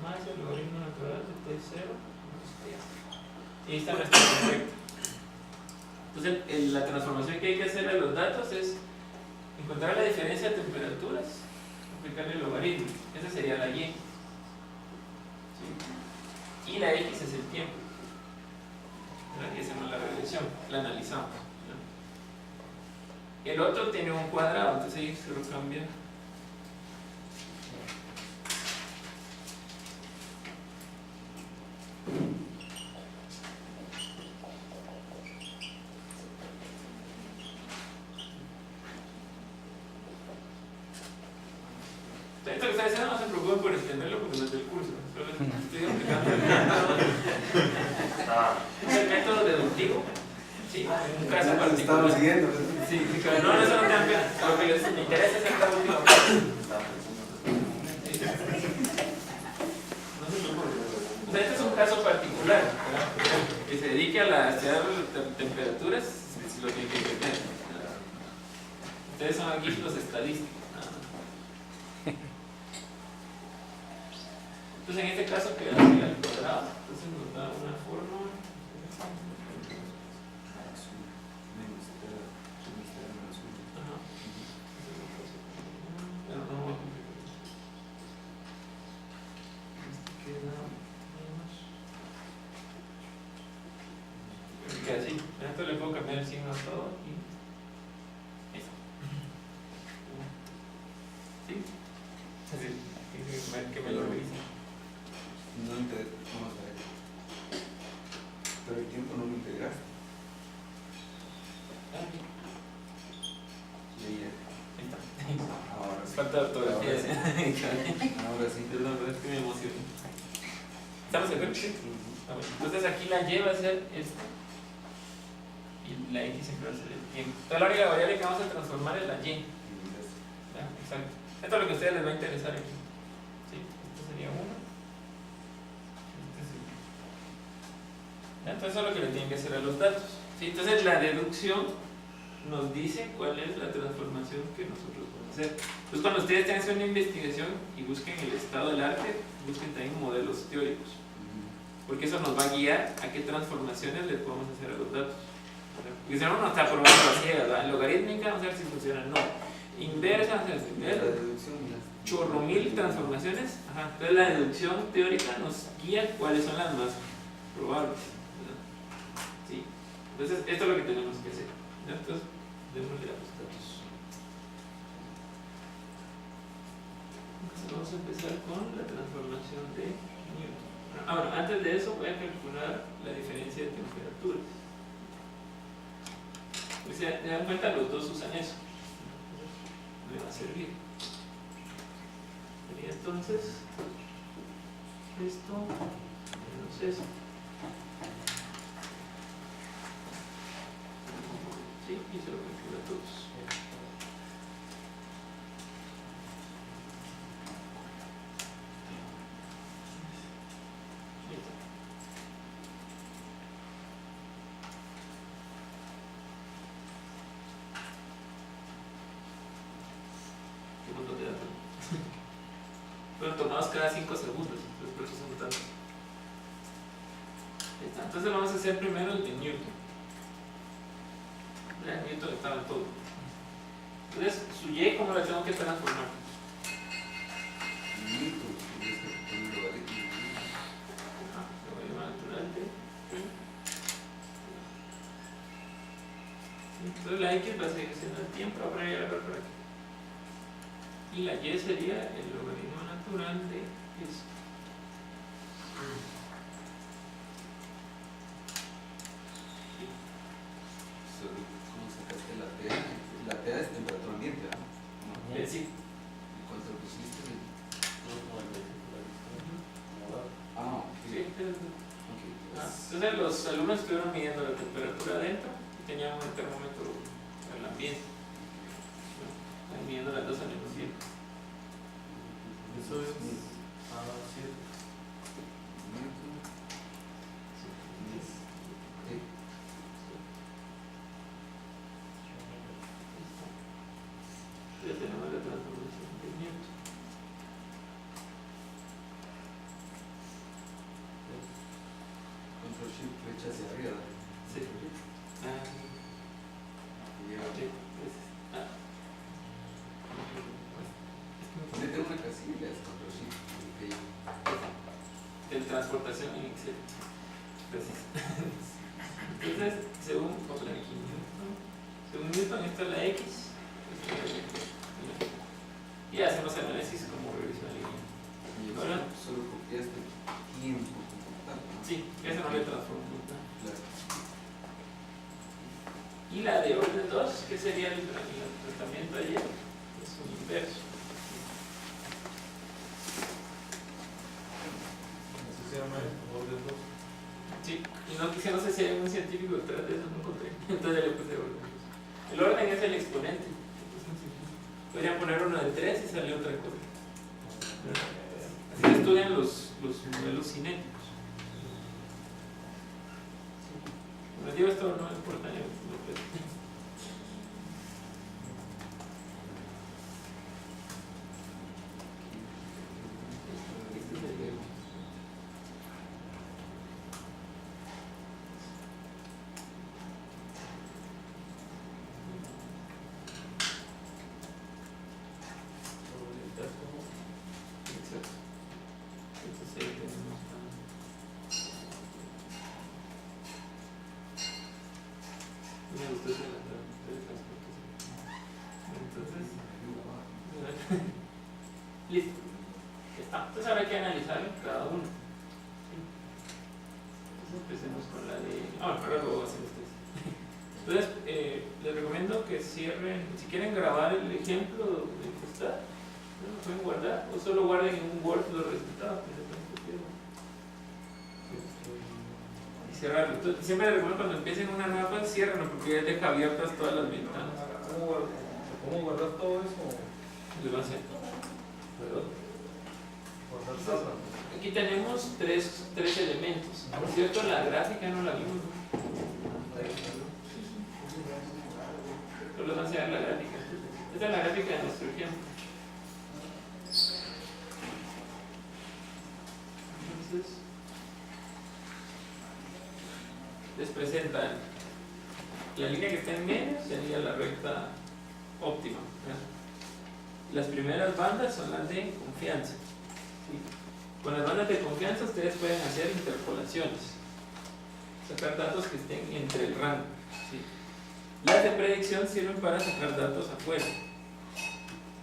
más el logaritmo natural de t0 menos t. Y ahí está nuestra respuesta. Entonces la transformación que hay que hacer a los datos es encontrar la diferencia de temperaturas, aplicarle el logaritmo. Esa sería la y. ¿Sí? Y la x es el tiempo. Y hacemos la regresión, la analizamos. El otro tiene un cuadrado, entonces ahí se lo cambia. Esto que está diciendo no se preocupen por entenderlo porque no es del curso, solo estoy aplicando el método deductivo. Sí, en un caso particular. Estamos siguiendo. Sí, pero no, eso no cambia. Lo que me interesa es esta última parte. No se preocupen. O sea, este es un caso particular, ¿verdad? Que se dedique a la estudiar temperaturas, si lo tiene que entender. Ustedes son aquí los estadísticos. Entonces en este caso queda así al cuadrado, entonces nos da una forma pero no voy a complicar. Queda menos, queda así. Esto le puedo cambiar el signo a todo y eso. ¿Sí? Así que me lo revisen. No vamos a ver. Pero el tiempo no lo integraste. Ahí está. Ahora sí. Falta ortografía. Ahora sí. Perdón, pero es que me emocioné. ¿Estamos de acuerdo? Sí. Entonces aquí la y va a ser esta y la x siempre va a ser el tiempo. Entonces la única variable que vamos a transformar es la y. ¿Ya? Exacto. Esto es lo que a ustedes les va a interesar aquí. ¿Sí? Esto sería 1. Entonces eso es lo que le tienen que hacer a los datos. ¿Sí? Entonces la deducción nos dice cuál es la transformación que nosotros vamos a hacer. Entonces cuando ustedes tengan una investigación y busquen el estado del arte, busquen también modelos teóricos, porque eso nos va a guiar a qué transformaciones le podemos hacer a los datos. Porque si no, no está probando así, ¿verdad? Logarítmica, vamos a ver si funciona. No. Inversa, vamos a ver si La deducción, chorro mil transformaciones. Ajá. Entonces la deducción teórica nos guía cuáles son las más probables. ¿Sí? Entonces esto es lo que tenemos que hacer. Entonces, démosle a los datos. Entonces vamos a empezar con la transformación de Newton. Ahora, antes de eso voy a calcular la diferencia de temperaturas. O sea, te dan cuenta, los dos usan eso. Me va a servir. Sería entonces esto menos eso. Sí, y se lo calcula a todos. cada 5 segundos, entonces por eso son tantos. Ahí está. Entonces vamos a hacer primero el de Newton. Ya, Newton estaba en todo. Entonces, su Y, ¿cómo la tengo que transformar? Newton, tienes que poner logaritmo. Lo voy a llamar natural de. Entonces la X va a seguir siendo el tiempo, ahora ya la voy por aquí. Y la Y sería el logaritmo natural de eso. ¿Cómo sacaste la T? La T es temperatura ambiente, ¿no? Sí. ¿Y cuánto pusiste? 2,95 Ah, Sí, entonces, ok. entonces los alumnos estuvieron midiendo la temperatura adentro y tenían un termómetro en el ambiente. Están midiendo las dos al mismo tiempo. Eso es A7. Newton. Ya tenemos la transformación de Newton. Control Shift flecha hacia arriba. Sí. Ah, Y ya. sí, gracias. Ah. Ponete una casilla, es Control Shift. Ok. De transportación en Excel. Gracias. Entonces, según Newton, esta es la X. Y hacemos el análisis como revisión lineal. Y Ahora. solo copiaste tiempo como tal, ¿no? Sí, esa no le transformo. Claro. Y la de orden 2, que sería el tratamiento ayer, es un inverso. Eso se llama orden 2. Sí, y no sé si hay un científico detrás de eso, no encontré. Entonces ya le puse orden 2. El orden es el exponente. Podrían poner uno de 3 y sale otra cosa. Así se estudian los modelos cinéticos. Como les digo, esto no importa. Exacto. Entonces ahí tenemos me gustó esa teletransportación. Entonces, listo. Ya está. Entonces ahora hay que analizar cada uno. ¿Sí? Entonces empecemos con la de. Bueno, ahora lo hacen ustedes. Entonces, les recomiendo que cierren, si quieren grabar el ejemplo de que está, ¿no? Lo pueden guardar o solo guarden en un Word los resultados. Y cerrarlo. Entonces, siempre les recomiendo cuando empiecen una nueva fase, ciérrenlo porque ya deja abiertas todas las ventanas. ¿Cómo guardar todo eso? Les va a hacer. ¿Verdad? Guardar tabla. Aquí tenemos tres elementos. Por cierto, la gráfica no la vimos, ¿no? Pero les va a enseñar la gráfica. Esta es la gráfica de nuestro ejemplo. Entonces, les presentan la línea que está en medio, sería la recta óptima. Las primeras bandas son las de confianza. ¿Sí? Con las bandas de confianza ustedes pueden hacer interpolaciones, sacar datos que estén entre el rango. ¿Sí? Las de predicción sirven para sacar datos afuera,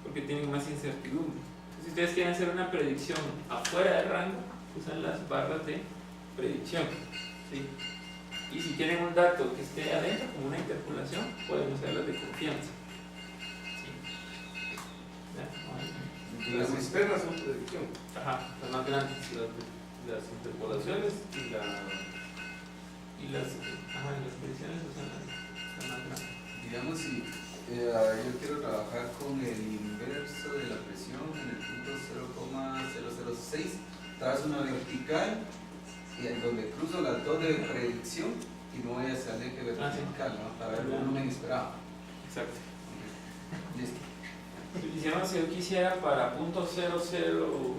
porque tienen más incertidumbre. Si ustedes quieren hacer una predicción afuera del rango, usan las barras de predicción. ¿Sí? Y si quieren un dato que esté adentro, como una interpolación, pueden usar las de confianza. ¿Sí? ¿Ya? Las externas son predicción. Ajá, las más grandes. Las interpolaciones y la. Y las predicciones usan las más grandes. Digamos, si yo quiero trabajar con el inverso de la presión en el punto 0,006, trazo una vertical y en donde cruzo las dos de predicción y no voy hacia el eje vertical, ¿no? Para ver el volumen esperado. Exacto. Listo. Si yo quisiera para punto 00,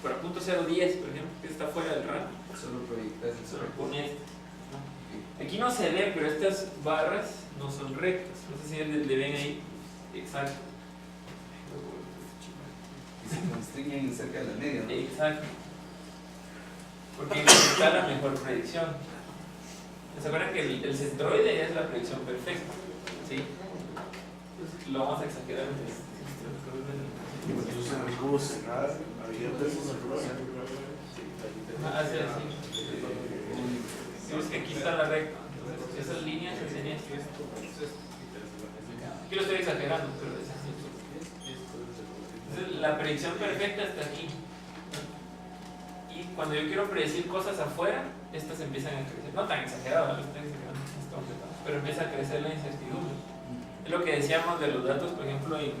para punto 0.10, por ejemplo, que está fuera del rango, Solo proyectas el solo sobre. pone esto, ¿no? Aquí no se ve, pero estas barras no son rectas. No sé si le ven ahí. Exacto. Y se constriñen cerca de la media, ¿no? Exacto. Porque está la mejor predicción. ¿Se acuerdan que el centroide es la predicción perfecta? ¿Sí? Entonces, lo vamos a exagerar. Entonces, cómo cerrar, abiertas y cerradas. Así. Sí, es que aquí está la recta. Entonces, esas líneas se enseñan. Aquí lo estoy exagerando, pero es así. Entonces, la predicción perfecta está aquí. Y cuando yo quiero predecir cosas afuera, estas empiezan a crecer. No tan exagerado, no estoy exagerando, pero empieza a crecer la incertidumbre. Es lo que decíamos de los datos, por ejemplo, en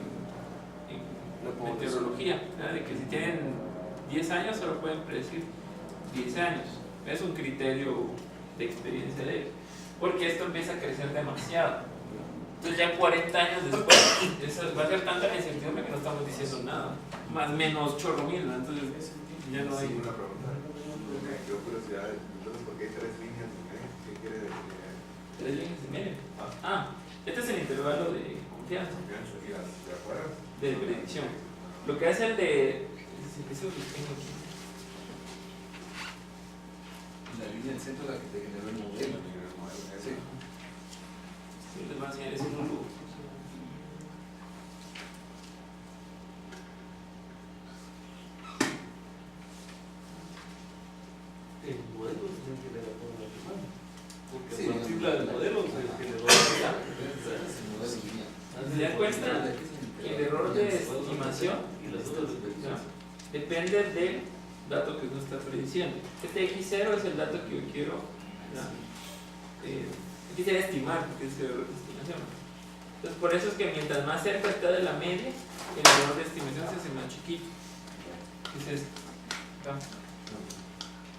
meteorología, ¿verdad? De que si tienen 10 años solo pueden predecir 10 años. Es un criterio de experiencia de ellos. Porque esto empieza a crecer demasiado. Entonces ya 40 años después va a ser tanta la incertidumbre que no estamos diciendo nada. Más menos chorro mil, ¿no? Entonces ya no hay... Sí, una pregunta. Me quedó curiosidad. Entonces, ¿por qué hay 3 líneas? ¿Qué quiere decir? 3 líneas y media. Este es el intervalo de confianza. ¿Y las de afuera? De predicción. Lo que hace el de... Eso que tengo aquí. La línea del centro es la que te generó el modelo. Sí. Sí, les voy a enseñar, es un nulo. El modelo es el que le da todo la semana. Porque Sí, a partir del modelo se generó ¿Se dan cuenta? El error de estimación y las otras de predicción. depende del dato que uno está prediciendo. Este X0 es el dato que yo quiero quisiera estimar, porque es el error de estimación. Entonces, por eso es que mientras más cerca está de la media, el error de estimación se hace más chiquito. ¿Qué es esto? ¿Acá?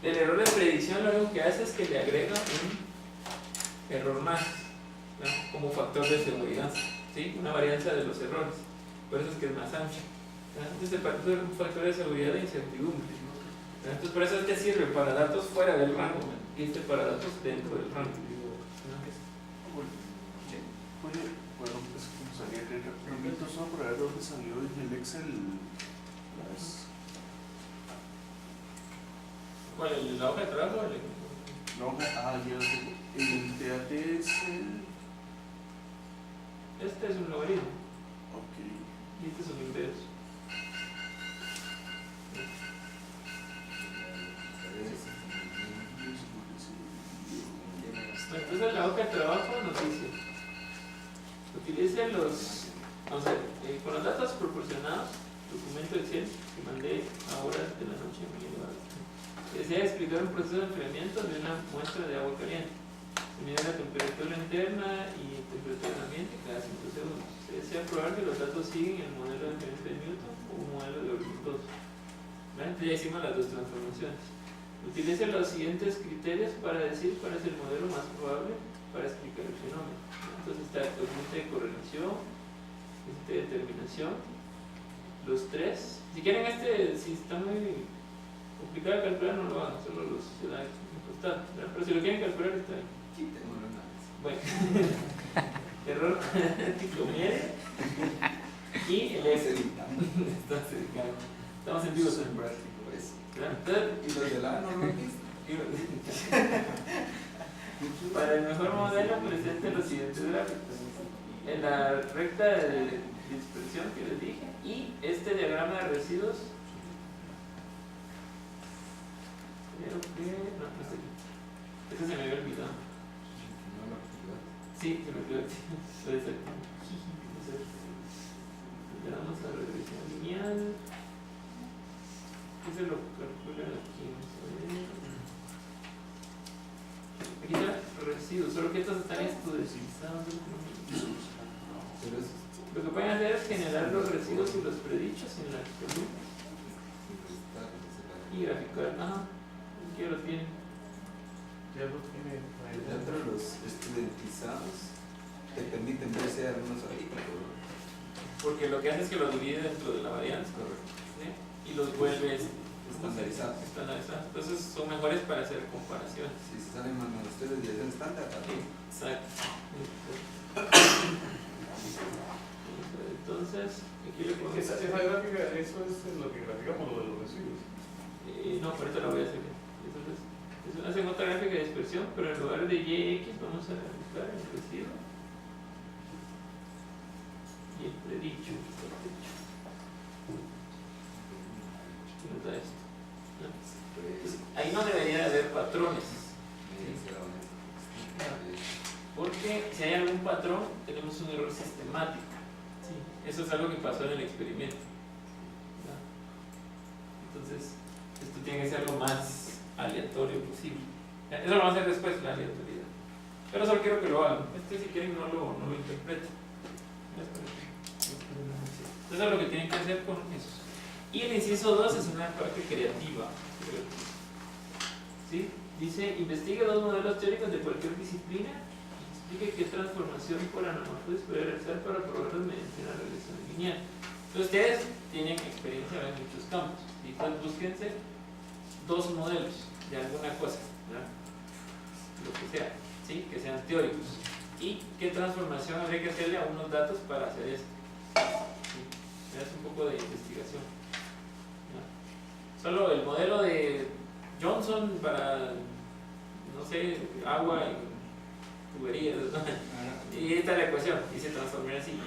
El error de predicción lo único que hace es que le agrega un error más, ¿no? Como factor de seguridad, ¿sí? Una varianza de los errores. Por eso es que es más ancho. Entonces, este factor es un factor de seguridad de incertidumbre. Entonces, por eso este sirve para datos fuera del rango y este para datos dentro del rango. Bueno, pues como salía el repito solo para ver dónde salió en el Excel las... ¿Cuál? ¿La hoja de trabajo? La hoja, ya lo tengo. El TAT es el... Este es un logaritmo Ok. y este es un inverso. Entonces la hoja de trabajo nos dice, utilice los, vamos a ver, con los datos proporcionados, documento Excel que mandé a horas de la noche, desea explicar un proceso de enfriamiento de una muestra de agua caliente. Se mide la temperatura interna y temperatura del ambiente cada 5 segundos. Se desea probar que los datos siguen el modelo de enfriamiento de Newton o un modelo de Orton. Entonces ya hicimos las dos transformaciones. Utilice los siguientes criterios para decir cuál es el modelo más probable para explicar el fenómeno. Entonces está el coeficiente de correlación, coeficiente de determinación, los tres. Si quieren si está muy complicado de calcular, no lo hagan, solo los se da costado. Pero si lo quieren calcular, está bien. Bueno, error tipo medio y el F. Estamos en vivo. En práctico eso. Entonces, ¿Y los de la no lo han visto? para el mejor modelo presente los siguientes gráficos. En la recta de dispersión que les dije y este diagrama de residuos. Creo que no está aquí. Ese se me había olvidado. Sí, se me olvidó. Puede ser. Le damos a regresión lineal. Ese lo calculan aquí. Aquí está residuos, solo que estos están estudiados. Lo que pueden hacer es generar los residuos y los predichos en la columna y graficar. Aquí lo tienen. Ya lo tiene. Dentro de los estudentizados te permiten verse algunos ahí. Porque lo que hace es que los divide dentro de la varianza. Correcto. ¿Sí? Y los vuelves Estandarizados. Estandarizados. Entonces son mejores para hacer comparaciones. Si se salen más ustedes de estándar, Exacto. Entonces, aquí le pongo Esa gráfica, eso es lo que graficamos, lo de los residuos. no, por eso la voy a hacer. Entonces, hacen otra gráfica de dispersión, pero en lugar de YX vamos a buscar el residuo y el predicho. Y nos da esto. Entonces, ahí no debería de haber patrones. Porque si hay algún patrón, tenemos un error sistemático. ¿Sí? Eso es algo que pasó en el experimento. ¿No? Entonces, esto tiene que ser lo más aleatorio posible. Eso lo vamos a hacer después, la aleatoriedad. Pero solo quiero que lo hagan. Si quieren, no lo interpreten. Entonces, eso es lo que tienen que hacer con eso. Y el inciso 2 es una parte creativa. ¿Sí? Dice, investigue dos modelos teóricos de cualquier disciplina y explique qué transformación por anamorfos puede realizar para probarlos mediante una regresión lineal. Entonces, ustedes tienen experiencia en muchos campos. ¿Sí? Entonces, búsquense dos modelos de alguna cosa, ¿verdad? Lo que sea, ¿sí? Que sean teóricos. ¿Y qué transformación habría que hacerle a unos datos para hacer esto? ¿Sí? Es un poco de investigación. ¿No? Solo el modelo de Johnson para, no sé, agua en tuberías, ¿no? Y esta es la ecuación, y se transforma así. ¿No?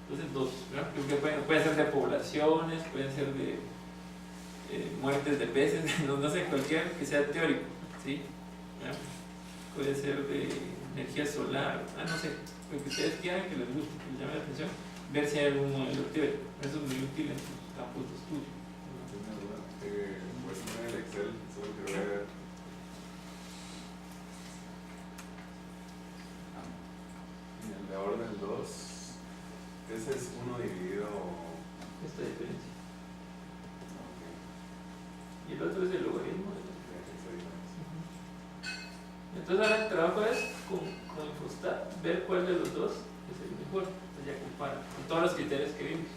Entonces, dos, ¿no? Que pueden ser de poblaciones, pueden ser de muertes de peces, no sé, cualquier que sea teórico, ¿sí? ¿No? Puede ser de energía solar, no sé, lo que ustedes quieran, que les guste, que les llame la atención, ver si hay algún modelo teórico. Eso es muy útil en sus campos de estudio. Pues en el Excel, solo quiero ver. En el de orden 2, ese es 1 dividido. Esta diferencia. Y el otro es el logaritmo. Entonces ahora el trabajo es con Infostat ver cuál de los dos es el mejor. Entonces ya compara con todos los criterios que vimos.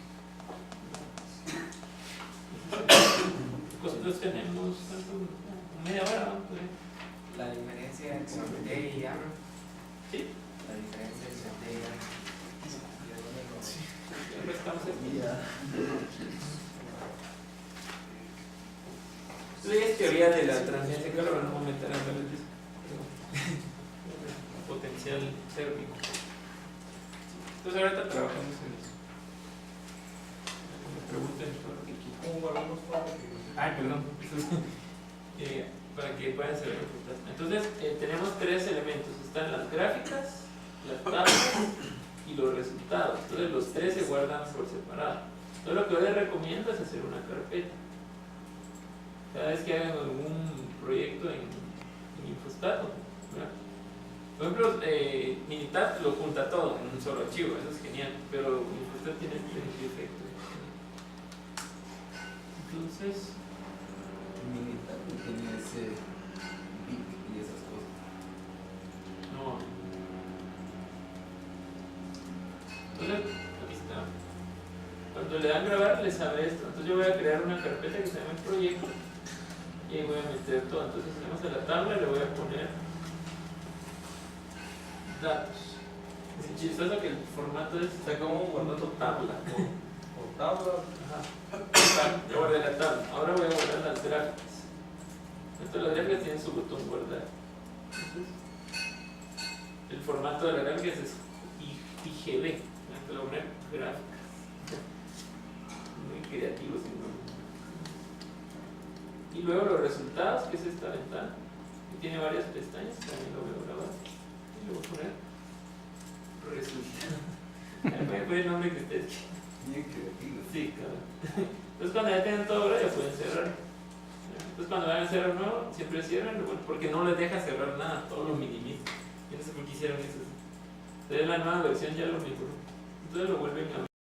Nosotros tenemos media hora, ¿no? La diferencia entre D y A. ¿Sí? La diferencia entre D y A. Siempre estamos aquí. Esto ya es teoría de la transferencia, claro, pero no vamos a meter a ver el disco. Potencial térmico. Entonces ahorita trabajamos en eso. Me pregunten por lo que quieran. ¿Cómo valoramos para que Ay, perdón. Para que puedan ser resultados. Entonces, tenemos tres elementos. Están las gráficas, las tablas y los resultados. Entonces, los tres se guardan por separado. Entonces, lo que yo les recomiendo es hacer una carpeta. Cada vez que hagan algún proyecto en Infostat, ¿verdad? Por ejemplo, Minitab lo junta todo en un solo archivo, eso es genial, pero Infostat tiene este efecto. Entonces, Minitab no tiene ese bit y esas cosas. no. Entonces, aquí está. Cuando le dan grabar, les abre esto. Entonces, yo voy a crear una carpeta que se llama el proyecto y ahí voy a meter todo. Entonces, tenemos a la tabla y le voy a poner datos. Es chistoso que el formato es, está como guardando tabla. por tabla? Ajá. Ya guardé la tabla. Ahora voy a guardar las gráficas. Entonces las gráficas tienen su botón guardar. Entonces, el formato de las gráficas es IGB. Te lo voy a poner gráficas. Muy creativo, sin duda. Y luego los resultados, que es esta ventana, que tiene varias pestañas, también lo voy a grabar. Y le voy a poner resultados. Puede poner el nombre que ustedes quieran. Bien creativo. Sí, claro. Entonces cuando ya tienen todo ahora ya pueden cerrar. Entonces cuando vayan a cerrar nuevo, siempre cierran, bueno, porque no les deja cerrar nada, todo lo minimiza. Yo no sé por qué hicieron eso. Entonces la nueva versión ya lo mejoró. Entonces lo vuelven a